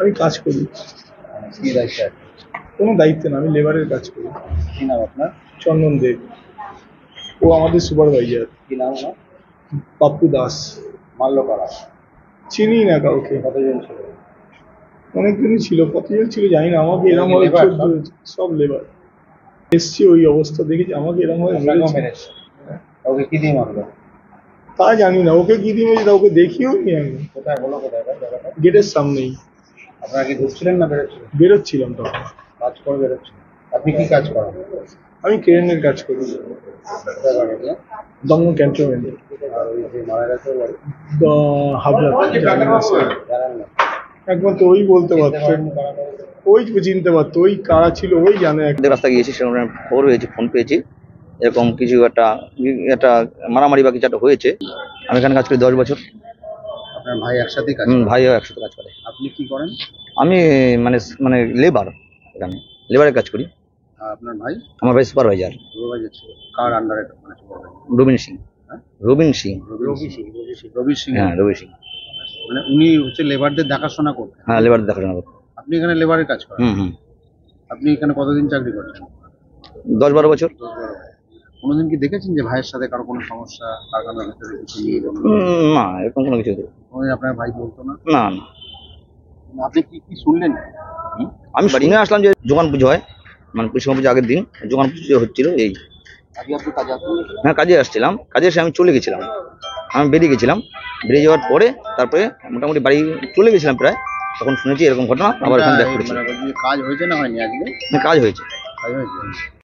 আমি কাজ করি। কি দায়িত্বে আছে? কোনো দায়িত্ব না, আমি লেবারের কাজ করি। কি নাম আপনার? চন্দন দেব। ও আমাদের সুপারভাইজার। কি নাম ওনার? পাপ্পু দাস। মারলো কারা? চিনি না কাউকে। কতজন ছিল? অনেকজনই ছিল, কতজন ছিল জানি না। আমাকে এরকম কি ভাবে labor চোদ্দ সব লেবার এসছি, ওই অবস্থা দেখেছি। আমাকে এরকম ভাবে আপনাকেও মেরেছে। মেরেছে? ওকে কি দিয়ে মারলো? তা জানি না, ওকে কি দিয়ে মেরেছে তা ওকে দেখিও নি আমি। কোথায় হলো, কোথায় জায়গাটা? গেটের সামনেই। আপনারা কি ঢুকছিলেন না বেরোচ্ছিলেন? বেরোচ্ছিলাম তখন। কাজ করে বেরোচ্ছিলেন? আপনি কি কাজ করেন? আমি ক্রেনের কাজ করি। কোথায় বাড়ি আপনার? দমদম ক্যান্টনমেন্টে। আর ওই যে মারা গেছে ওর বাড়ি? হাবড়া। জানেন না? একমাত্র ওই বলতে পারতো, ওই চিনতে পারতো, ওই কারা ছিল ওই জানে। রাস্তা গিয়েছি, সেরকম খবর হয়েছে, ফোন পেয়েছি এরকম কিছু একটা একটা মারামারি বা কিছু একটা হয়েছে। আমি এখানে কাজ করি 10 বছর। আপনার ভাই একসাথেই কাজ? ভাইও একসাথে কাজ করে। আপনি কি করেন? আমি মানে মানে লেবার, এখানে লেবারের কাজ করি। আর আপনার ভাই? আমার ভাই সুপারভাইজার। সুপারভাইজার ছিল কার আন্ডারে? মানে সুপারভাইজার রবিন সিং। হ্যাঁ? রবিন সিং। রবি সিং। হ্যাঁ, রবি সিং। মানে উনি হচ্ছে লেবারদের দেখাশোনা করতেন? হ্যাঁ, লেবার দেখাশোনা করতেন। আপনি এখানে লেবারের কাজ করেন? আপনি এখানে কতদিন চাকরি করছেন? 10-12 বছর। কোনোদিন কি দেখেছেন যে ভাইয়ের সাথে কারো কোনো সমস্যা, কারখানার ভেতরে কিছু নিয়ে? না, এরকম কোনো কিছু কোনোদিন আপনার ভাই বলতো না? না না। আপনি কি কি শুনলেন? আমি শুনে আসলাম যে জোগান পুজো হয়, মানে পুষ্কর পুজো আগের দিন জোগান পুজো হচ্ছিল। এই আগে আপনি কাজে আসেন? হ্যাঁ, কাজে আসছিলাম, কাজে এসে আমি চলে গেছিলাম। আমি বেরিয়ে গেছিলাম, বেরিয়ে যাওয়ার পরে তারপরে মোটামুটি বাড়ি চলে গেছিলাম প্রায়, তখন শুনেছি এরকম ঘটনা। আবার এখানে দেখা করেছি। কাজ হয়েছে না হয়নি আজকে? কাজ হয়েছে। কাজ হয়েছে।